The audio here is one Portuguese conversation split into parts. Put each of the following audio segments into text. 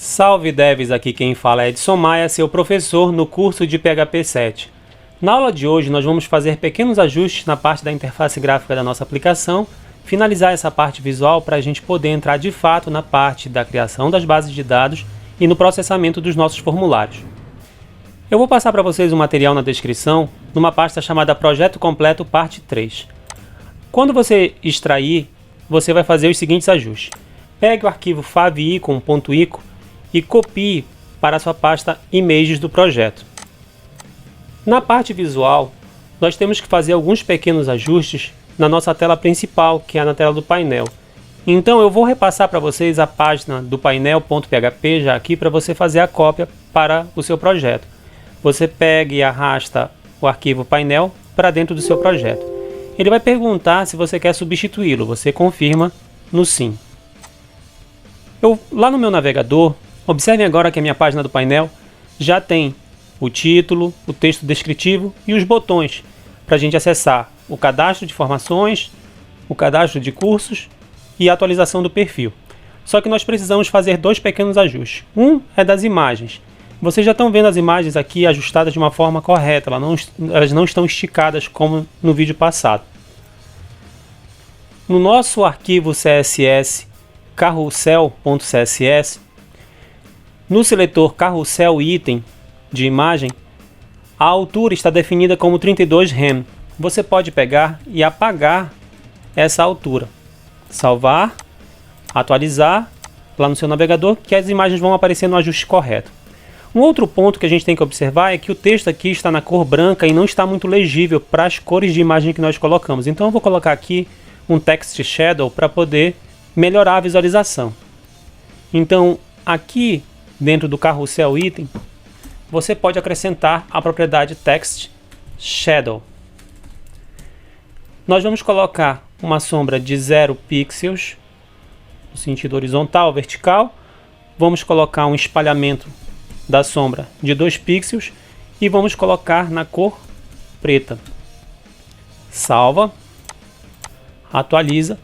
Salve devs, aqui quem fala é Edson Maia, seu professor no curso de PHP 7. Na aula de hoje nós vamos fazer pequenos ajustes na parte da interface gráfica da nossa aplicação, finalizar essa parte visual para a gente poder entrar de fato na parte da criação das bases de dados e no processamento dos nossos formulários. Eu vou passar para vocês um material na descrição, numa pasta chamada Projeto Completo Parte 3. Quando você extrair, você vai fazer os seguintes ajustes. Pegue o arquivo favicon.ico e copie para a sua pasta Images do projeto. Na parte visual, nós temos que fazer alguns pequenos ajustes na nossa tela principal, que é na tela do painel. Então eu vou repassar para vocês a página do painel.php já aqui para você fazer a cópia para o seu projeto. Você pega e arrasta o arquivo painel para dentro do seu projeto. Ele vai perguntar se você quer substituí-lo, você confirma no sim. Lá no meu navegador, observem agora que a minha página do painel já tem o título, o texto descritivo e os botões para a gente acessar o cadastro de informações, o cadastro de cursos e a atualização do perfil. Só que nós precisamos fazer dois pequenos ajustes. Um é das imagens. Vocês já estão vendo as imagens aqui ajustadas de uma forma correta, elas não estão esticadas como no vídeo passado. No nosso arquivo CSS carrossel.css, no seletor carrossel item de imagem, a altura está definida como 32 rem. Você pode pegar e apagar essa altura, salvar, atualizar lá no seu navegador, que as imagens vão aparecer no ajuste correto. Um outro ponto que a gente tem que observar é que o texto aqui está na cor branca e não está muito legível para as cores de imagem que nós colocamos. Então eu vou colocar aqui um text shadow para poder melhorar a visualização. Então aqui dentro do carrossel item, você pode acrescentar a propriedade text shadow. Nós vamos colocar uma sombra de 0 pixels no sentido horizontal, vertical. Vamos colocar um espalhamento da sombra de 2 pixels e vamos colocar na cor preta. Salva, atualiza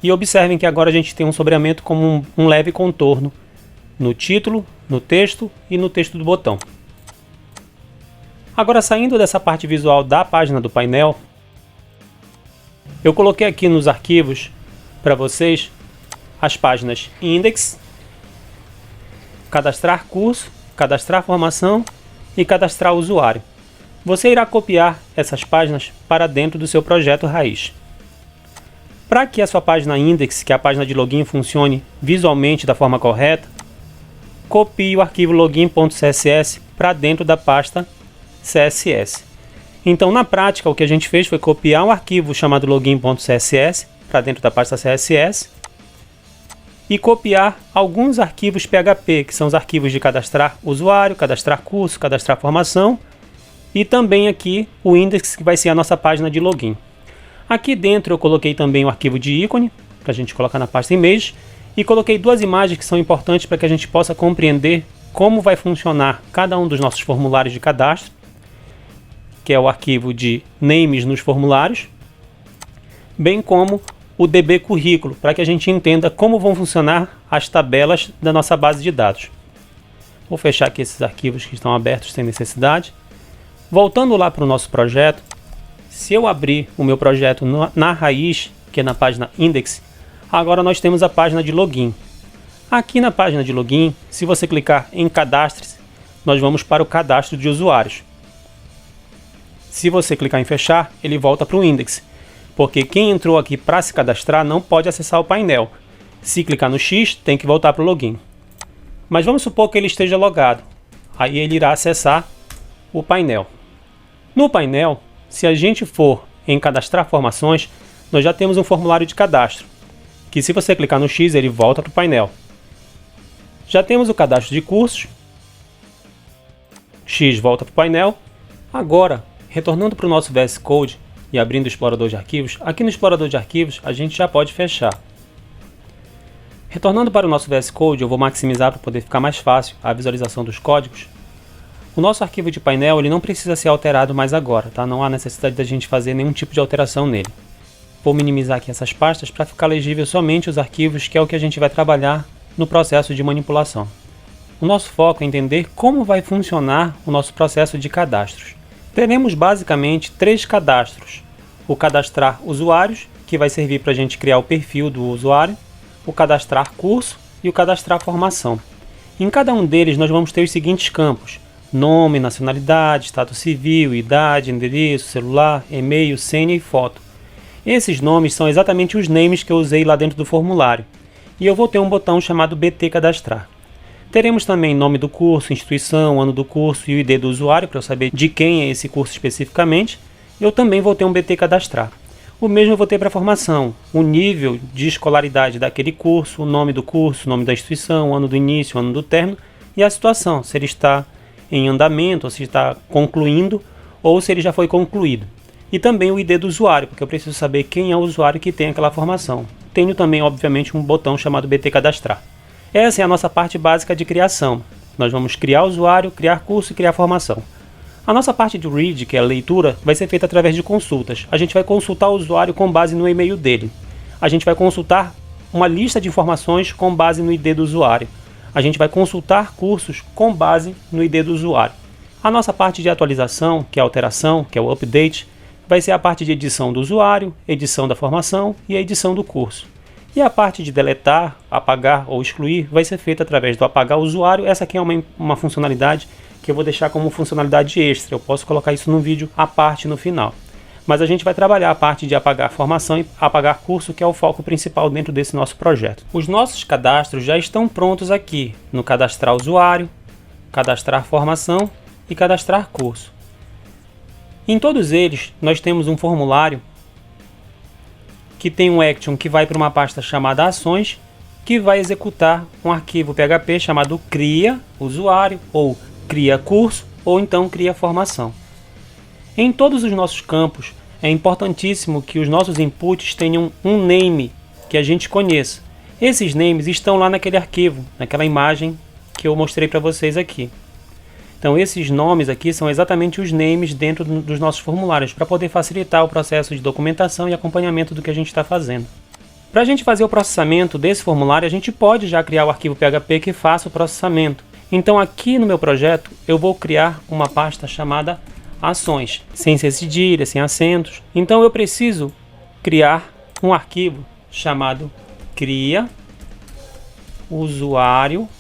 e observem que agora a gente tem um sombreamento como um leve contorno no título, no texto e no texto do botão. Agora, saindo dessa parte visual da página do painel, eu coloquei aqui nos arquivos para vocês as páginas index, cadastrar curso, cadastrar formação e cadastrar usuário. Você irá copiar essas páginas para dentro do seu projeto raiz. Para que a sua página index, que é a página de login, funcione visualmente da forma correta, copie o arquivo login.css para dentro da pasta CSS. Então, na prática, o que a gente fez foi copiar um arquivo chamado login.css para dentro da pasta CSS e copiar alguns arquivos PHP, que são os arquivos de cadastrar usuário, cadastrar curso, cadastrar formação e também aqui o index, que vai ser a nossa página de login. Aqui dentro eu coloquei também o arquivo de ícone para a gente colocar na pasta image e coloquei duas imagens que são importantes para que a gente possa compreender como vai funcionar cada um dos nossos formulários de cadastro, que é o arquivo de names nos formulários, bem como o DB currículo, para que a gente entenda como vão funcionar as tabelas da nossa base de dados. Vou fechar aqui esses arquivos que estão abertos sem necessidade. Voltando lá para o nosso projeto, se eu abrir o meu projeto na raiz, que é na página index, agora nós temos a página de login. Aqui na página de login, se você clicar em cadastre, nós vamos para o cadastro de usuários. Se você clicar em fechar, ele volta para o index, porque quem entrou aqui para se cadastrar não pode acessar o painel. Se clicar no X, tem que voltar para o login. Mas vamos supor que ele esteja logado. Aí ele irá acessar o painel. No painel, se a gente for em cadastrar formações, nós já temos um formulário de cadastro, que se você clicar no X, ele volta para o painel. Já temos o cadastro de cursos. X volta para o painel. Agora, retornando para o nosso VS Code e abrindo o explorador de arquivos, aqui no explorador de arquivos a gente já pode fechar. Retornando para o nosso VS Code, eu vou maximizar para poder ficar mais fácil a visualização dos códigos. O nosso arquivo de painel ele não precisa ser alterado mais agora, tá? Não há necessidade da gente fazer nenhum tipo de alteração nele. Vou minimizar aqui essas pastas para ficar legível somente os arquivos, que é o que a gente vai trabalhar no processo de manipulação. o nosso foco é entender como vai funcionar o nosso processo de cadastros. Teremos basicamente 3 cadastros: o cadastrar usuários, que vai servir para a gente criar o perfil do usuário, o cadastrar curso e o cadastrar formação. Em cada um deles nós vamos ter os seguintes campos: nome, nacionalidade, status civil, idade, endereço, celular, e-mail, senha e foto. Esses nomes são exatamente os names que eu usei lá dentro do formulário. E eu vou ter um botão chamado BT Cadastrar. Teremos também nome do curso, instituição, ano do curso e o ID do usuário, para eu saber de quem é esse curso especificamente. Eu também vou ter um BT Cadastrar. O mesmo eu vou ter para a formação: o nível de escolaridade daquele curso, o nome do curso, o nome da instituição, o ano do início, o ano do término e a situação, se ele está em andamento, ou se está concluindo, ou se ele já foi concluído. E também o ID do usuário, porque eu preciso saber quem é o usuário que tem aquela formação. Tenho também, obviamente, um botão chamado BT Cadastrar. Essa é a nossa parte básica de criação. Nós vamos criar usuário, criar curso e criar formação. A nossa parte de read, que é a leitura, vai ser feita através de consultas. A gente vai consultar o usuário com base no e-mail dele. A gente vai consultar uma lista de informações com base no ID do usuário. A gente vai consultar cursos com base no ID do usuário. A nossa parte de atualização, que é a alteração, que é o update, vai ser a parte de edição do usuário, edição da formação e a edição do curso. E a parte de deletar, apagar ou excluir vai ser feita através do apagar usuário. Essa aqui é uma funcionalidade que eu vou deixar como funcionalidade extra. Eu posso colocar isso num vídeo à parte no final. Mas a gente vai trabalhar a parte de apagar formação e apagar curso, que é o foco principal dentro desse nosso projeto. Os nossos cadastros já estão prontos aqui no cadastrar usuário, cadastrar formação e cadastrar curso. Em todos eles nós temos um formulário que tem um action que vai para uma pasta chamada ações, que vai executar um arquivo PHP chamado cria usuário, ou cria curso, ou então cria formação. Em todos os nossos campos é importantíssimo que os nossos inputs tenham um name que a gente conheça. Esses names estão lá naquele arquivo, naquela imagem que eu mostrei para vocês aqui. Então esses nomes aqui são exatamente os names dentro dos nossos formulários, para poder facilitar o processo de documentação e acompanhamento do que a gente está fazendo. Para a gente fazer o processamento desse formulário, a gente pode já criar o arquivo PHP que faça o processamento. Então aqui no meu projeto eu vou criar uma pasta chamada ações, sem ser cedilha, sem acentos. Então eu preciso criar um arquivo chamado cria usuário.php.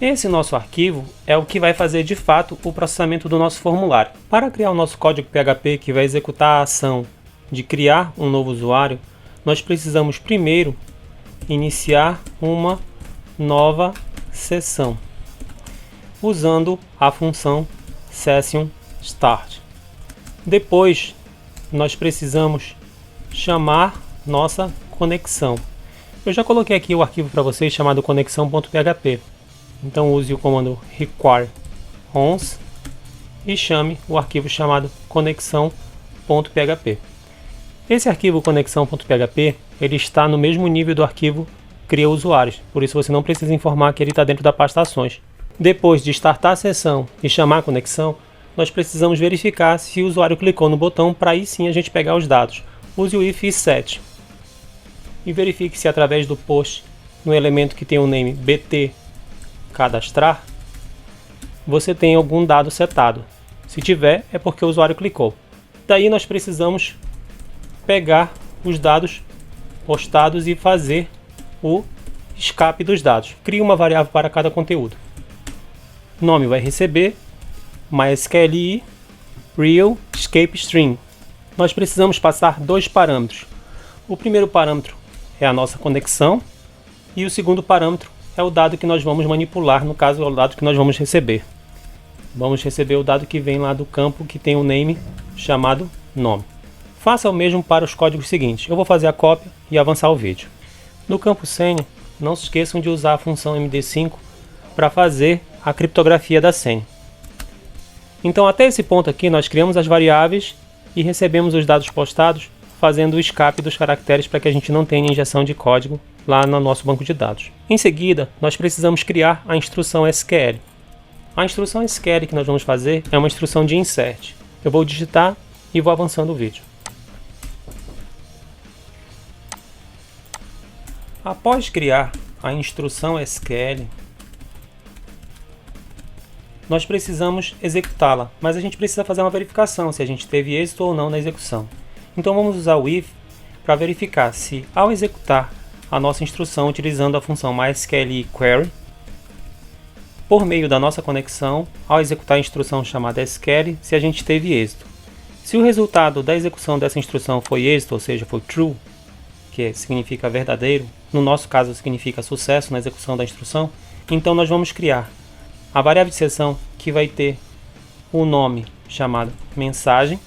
Esse nosso arquivo é o que vai fazer de fato o processamento do nosso formulário. Para criar o nosso código PHP que vai executar a ação de criar um novo usuário, nós precisamos primeiro iniciar uma nova sessão usando a função session_start. Depois nós precisamos chamar nossa conexão. Eu já coloquei aqui o arquivo para vocês chamado conexão.php. Então use o comando require once e chame o arquivo chamado conexão.php. Esse arquivo conexão.php ele está no mesmo nível do arquivo cria usuários, por isso você não precisa informar que ele está dentro da pasta ações. Depois de startar a sessão e chamar a conexão, nós precisamos verificar se o usuário clicou no botão para aí sim a gente pegar os dados. Use o if set e verifique se através do post no elemento que tem o name BT cadastrar, você tem algum dado setado. Se tiver, é porque o usuário clicou. Daí nós precisamos pegar os dados postados e fazer o escape dos dados. Cria uma variável para cada conteúdo. Nome vai receber MySQLi real escape string. Nós precisamos passar 2 parâmetros. O primeiro parâmetro é a nossa conexão e o segundo parâmetro é o dado que nós vamos manipular, no caso é o dado que nós vamos receber. Vamos receber o dado que vem lá do campo que tem o name chamado nome. Faça o mesmo para os códigos seguintes. Eu vou fazer a cópia e avançar o vídeo. No campo senha, não se esqueçam de usar a função MD5 para fazer a criptografia da senha. Então até esse ponto aqui nós criamos as variáveis e recebemos os dados postados, fazendo o escape dos caracteres para que a gente não tenha injeção de código lá no nosso banco de dados. Em seguida, nós precisamos criar a instrução SQL. A instrução SQL que nós vamos fazer é uma instrução de insert. Eu vou digitar e vou avançando o vídeo. Após criar a instrução SQL, nós precisamos executá-la, mas a gente precisa fazer uma verificação se a gente teve êxito ou não na execução. Então vamos usar o if para verificar se, ao executar a nossa instrução utilizando a função MySQL query, por meio da nossa conexão, ao executar a instrução chamada SQL, se a gente teve êxito. Se o resultado da execução dessa instrução foi êxito, ou seja, foi true, que significa verdadeiro, no nosso caso significa sucesso na execução da instrução, então nós vamos criar a variável de sessão que vai ter o nome chamado mensagem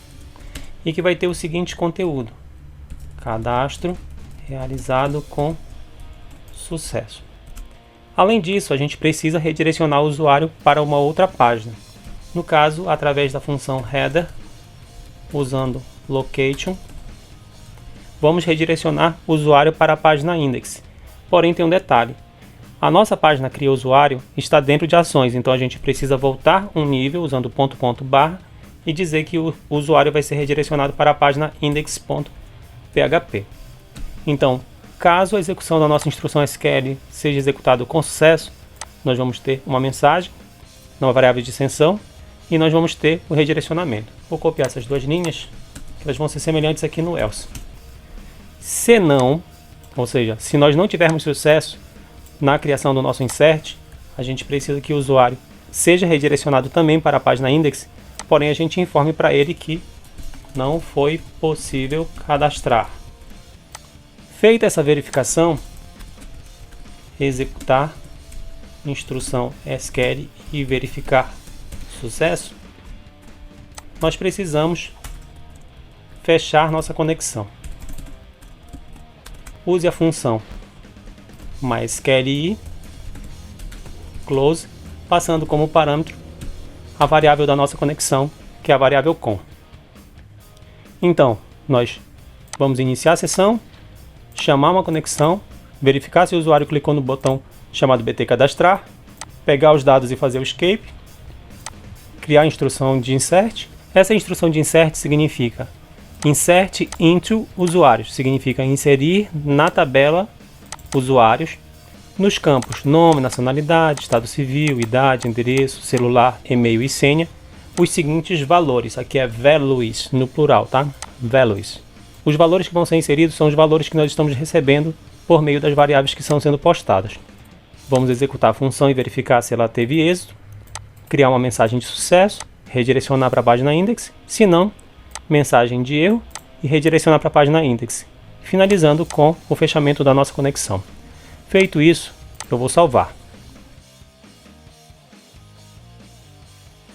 e que vai ter o seguinte conteúdo: cadastro realizado com sucesso. Além disso, a gente precisa redirecionar o usuário para uma outra página. No caso, através da função header, usando location, vamos redirecionar o usuário para a página index. Porém, tem um detalhe. A nossa página cria usuário está dentro de ações, então a gente precisa voltar um nível usando ../, e dizer que o usuário vai ser redirecionado para a página index.php. Então, caso a execução da nossa instrução SQL seja executada com sucesso, nós vamos ter uma mensagem, uma variável de extensão, e nós vamos ter o redirecionamento. Vou copiar essas duas linhas, que elas vão ser semelhantes aqui no else. Se não, ou seja, se nós não tivermos sucesso na criação do nosso insert, a gente precisa que o usuário seja redirecionado também para a página index, porém a gente informe para ele que não foi possível cadastrar. Feita essa verificação, executar instrução SQL e verificar sucesso, nós precisamos fechar nossa conexão. Use a função MySQL close, passando como parâmetro a variável da nossa conexão, que é a variável com. Então, nós vamos iniciar a sessão, chamar uma conexão, verificar se o usuário clicou no botão chamado BT cadastrar, pegar os dados e fazer o escape, criar a instrução de insert. Essa instrução de insert significa insert into usuários, significa inserir na tabela usuários nos campos nome, nacionalidade, estado civil, idade, endereço, celular, e-mail e senha, os seguintes valores. Aqui é values no plural, tá? Values. Os valores que vão ser inseridos são os valores que nós estamos recebendo por meio das variáveis que estão sendo postadas. Vamos executar a função e verificar se ela teve êxito, criar uma mensagem de sucesso, redirecionar para a página index, se não, mensagem de erro e redirecionar para a página index, finalizando com o fechamento da nossa conexão. Feito isso, eu vou salvar.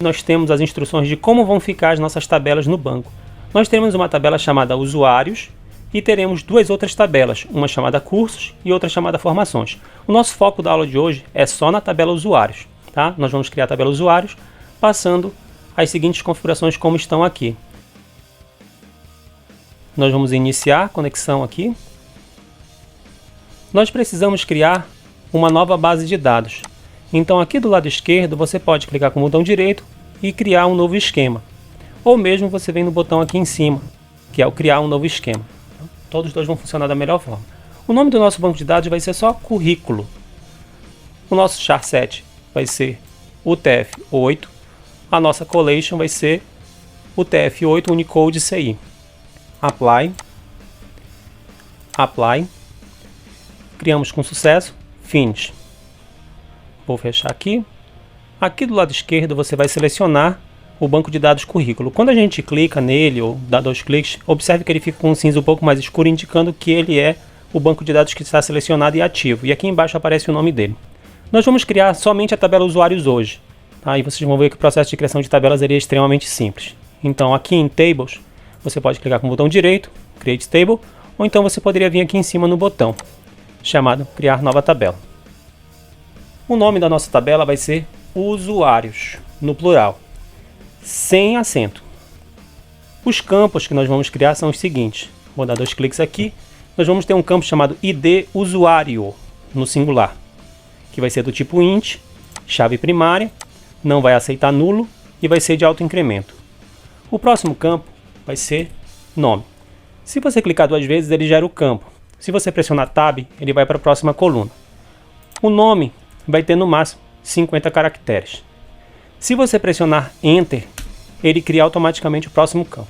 Nós temos as instruções de como vão ficar as nossas tabelas no banco. Nós temos uma tabela chamada usuários e teremos duas outras tabelas, uma chamada cursos e outra chamada formações. O nosso foco da aula de hoje é só na tabela usuários, tá? Nós vamos criar a tabela usuários passando as seguintes configurações como estão aqui. Nós vamos iniciar a conexão aqui. Nós precisamos criar uma nova base de dados. Então aqui do lado esquerdo você pode clicar com o botão direito e criar um novo esquema. Ou mesmo você vem no botão aqui em cima, que é o criar um novo esquema. Todos os dois vão funcionar da melhor forma. O nome do nosso banco de dados vai ser só currículo. O nosso charset vai ser UTF-8. A nossa collection vai ser UTF-8 Unicode CI. Apply. Apply. Criamos com sucesso. Finish. Vou fechar aqui. Aqui do lado esquerdo você vai selecionar o banco de dados currículo. Quando a gente clica nele ou dá 2 cliques, observe que ele fica com um cinza um pouco mais escuro, indicando que ele é o banco de dados que está selecionado e ativo. E aqui embaixo aparece o nome dele. Nós vamos criar somente a tabela usuários hoje. Tá? E vocês vão ver que o processo de criação de tabelas é extremamente simples. Então aqui em Tables, você pode clicar com o botão direito, Create Table, ou então você poderia vir aqui em cima no botão chamado Criar Nova Tabela. O nome da nossa tabela vai ser usuários, no plural, sem acento. Os campos que nós vamos criar são os seguintes. Vou dar 2 cliques aqui. Nós vamos ter um campo chamado ID usuário, no singular, que vai ser do tipo int, chave primária, não vai aceitar nulo e vai ser de alto incremento. O próximo campo vai ser nome. Se você clicar 2 vezes, ele gera o campo. Se você pressionar Tab, ele vai para a próxima coluna. O nome vai ter no máximo 50 caracteres. Se você pressionar Enter, ele cria automaticamente o próximo campo.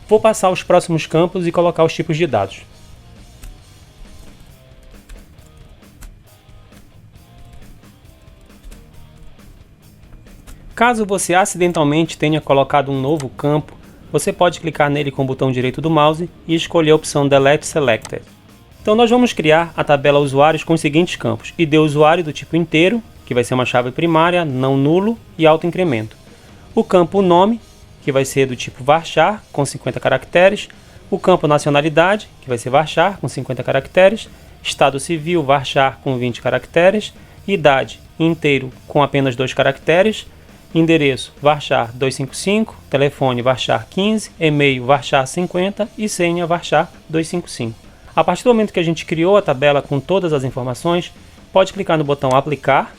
Vou passar os próximos campos e colocar os tipos de dados. Caso você acidentalmente tenha colocado um novo campo, você pode clicar nele com o botão direito do mouse e escolher a opção Delete Selected. Então nós vamos criar a tabela usuários com os seguintes campos: ID usuário do tipo inteiro, que vai ser uma chave primária, não nulo e alto incremento. O campo nome, que vai ser do tipo varchar, com 50 caracteres. O campo nacionalidade, que vai ser varchar, com 50 caracteres. Estado civil, varchar, com 20 caracteres. Idade, inteiro, com apenas 2 caracteres. Endereço, varchar 255. Telefone, varchar 15. E-mail, varchar 50. E senha, varchar 255. A partir do momento que a gente criou a tabela com todas as informações, pode clicar no botão aplicar.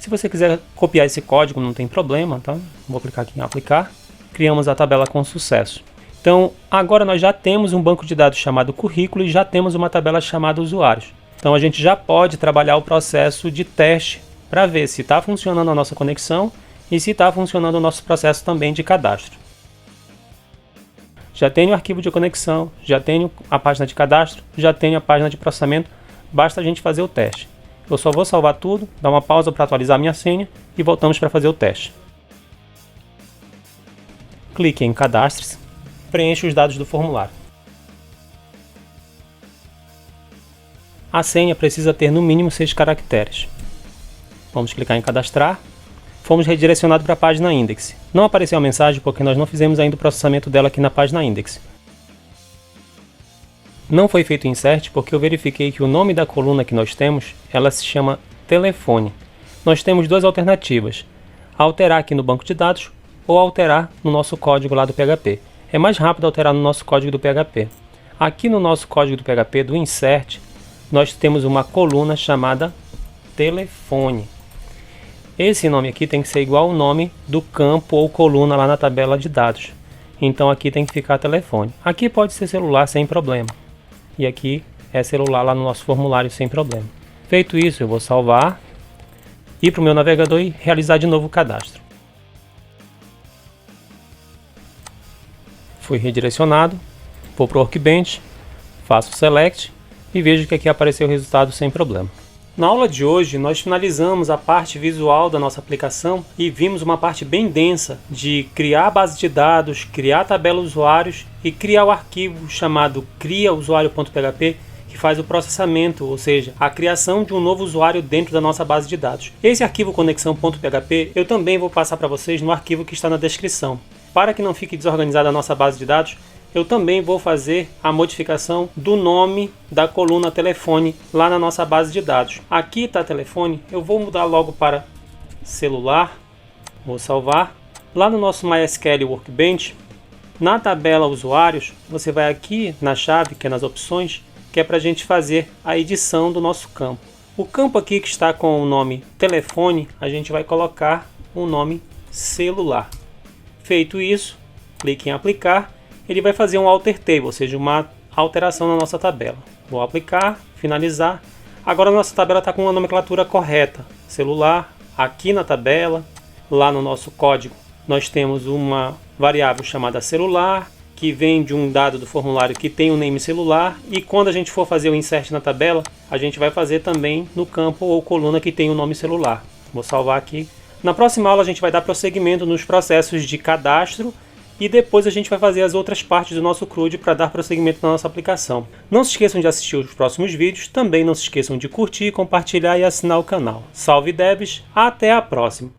Se você quiser copiar esse código, não tem problema, tá? Vou clicar aqui em aplicar. Criamos a tabela com sucesso. Então, agora nós já temos um banco de dados chamado currículo e já temos uma tabela chamada usuários. Então, a gente já pode trabalhar o processo de teste para ver se está funcionando a nossa conexão e se está funcionando o nosso processo também de cadastro. Já tenho o arquivo de conexão, já tenho a página de cadastro, já tenho a página de processamento, basta a gente fazer o teste. Eu só vou salvar tudo, dar uma pausa para atualizar a minha senha e voltamos para fazer o teste. Clique em Cadastre-se, preencha os dados do formulário. A senha precisa ter no mínimo 6 caracteres. Vamos clicar em Cadastrar. Fomos redirecionados para a página Index. Não apareceu a mensagem porque nós não fizemos ainda o processamento dela aqui na página Index. Não foi feito insert porque eu verifiquei que o nome da coluna que nós temos, ela se chama telefone. Nós temos duas alternativas: alterar aqui no banco de dados ou alterar no nosso código lá do PHP. É mais rápido alterar no nosso código do PHP. Aqui no nosso código do PHP, do insert, nós temos uma coluna chamada telefone. Esse nome aqui tem que ser igual ao nome do campo ou coluna lá na tabela de dados. Então aqui tem que ficar telefone. Aqui pode ser celular sem problema. E aqui é celular lá no nosso formulário sem problema. Feito isso, eu vou salvar, ir para o meu navegador e realizar de novo o cadastro. Fui redirecionado, vou para o Workbench, faço Select e vejo que aqui apareceu o resultado sem problema. Na aula de hoje, nós finalizamos a parte visual da nossa aplicação e vimos uma parte bem densa de criar a base de dados, criar a tabela usuários e criar o arquivo chamado criausuário.php, que faz o processamento, ou seja, a criação de um novo usuário dentro da nossa base de dados. Esse arquivo conexão.php eu também vou passar para vocês no arquivo que está na descrição. Para que não fique desorganizada a nossa base de dados, eu também vou fazer a modificação do nome da coluna telefone lá na nossa base de dados. Aqui está telefone, eu vou mudar logo para celular, vou salvar. Lá no nosso MySQL Workbench, na tabela usuários, você vai aqui na chave, que é nas opções, que é para a gente fazer a edição do nosso campo. O campo aqui que está com o nome telefone, a gente vai colocar o nome celular. Feito isso, clique em aplicar. Ele vai fazer um alter table, ou seja, uma alteração na nossa tabela. Vou aplicar, finalizar. Agora a nossa tabela está com a nomenclatura correta. Celular, aqui na tabela, lá no nosso código, nós temos uma variável chamada celular, que vem de um dado do formulário que tem o name celular. E quando a gente for fazer o insert na tabela, a gente vai fazer também no campo ou coluna que tem o nome celular. Vou salvar aqui. Na próxima aula a gente vai dar prosseguimento nos processos de cadastro e depois a gente vai fazer as outras partes do nosso CRUD para dar prosseguimento na nossa aplicação. Não se esqueçam de assistir os próximos vídeos, também não se esqueçam de curtir, compartilhar e assinar o canal. Salve Debs, até a próxima!